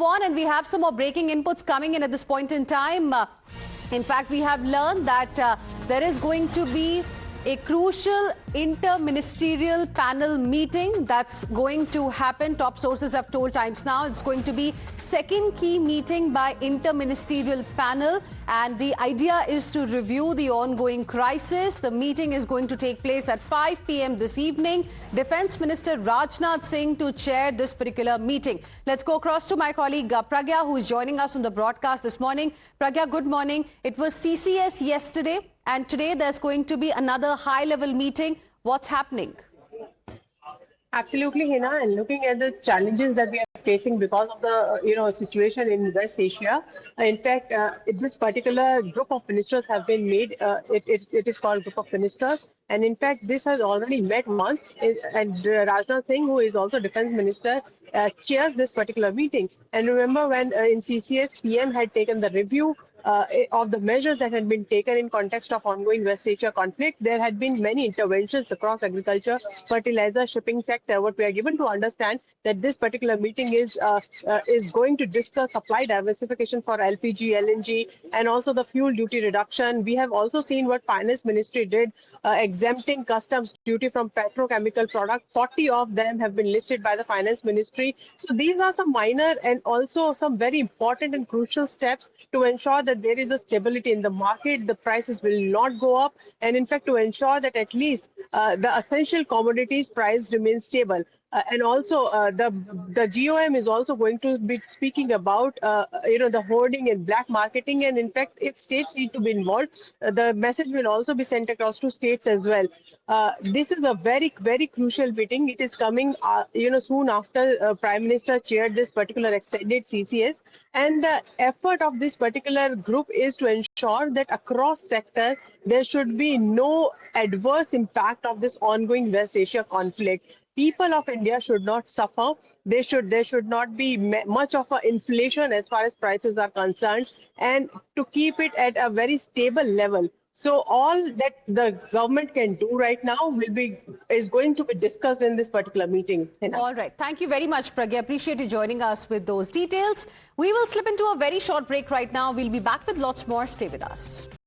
move on, and we have some more breaking inputs coming in at this point in time. In fact, we have learned that there is going to be a crucial inter-ministerial panel meeting that's going to happen. Top sources have told Times Now it's going to be second key meeting by inter-ministerial panel, and the idea is to review the ongoing crisis. The meeting is going to take place at 5 p.m. this evening. Defense Minister Rajnath Singh to chair this particular meeting. Let's go across to my colleague Pragya, who is joining us on the broadcast this morning. Pragya, good morning. It was CCS yesterday, and today there's going to be another high-level meeting. What's happening? Absolutely, Hina. And looking at the challenges that we are facing because of the situation in West Asia, in fact, this particular group of ministers have been made. It is called Group of Ministers. And in fact, this has already met once, and Rajnath Singh, who is also Defense Minister, chairs this particular meeting. And remember when in CCS, PM had taken the review of the measures that had been taken in context of ongoing West Asia conflict. There had been many interventions across agriculture, fertilizer, shipping sector. What we are given to understand that this particular meeting is going to discuss supply diversification for LPG, LNG, and also the fuel duty reduction. We have also seen what Finance Ministry did, exempting customs duty from petrochemical products. 40 of them have been listed by the Finance Ministry. So these are some minor and also some very important and crucial steps to ensure that there is a stability in the market, the prices will not go up, and in fact to ensure that at least the essential commodities price remains stable. And also the GOM is also going to be speaking about the hoarding and black marketing, and in fact if states need to be involved, the message will also be sent across to states as well. This is a very crucial meeting. It is coming soon after Prime Minister chaired this particular extended CCS, and the effort of this particular group is to ensure that across sector there should be no adverse impact of this ongoing West Asia conflict. People of India should not suffer. There should not be much of an inflation as far as prices are concerned, and to keep it at a very stable level. So all that the government can do right now is going to be discussed in this particular meeting. All right. Thank you very much, Pragya. Appreciate you joining us with those details. We will slip into a very short break right now. We'll be back with lots more. Stay with us.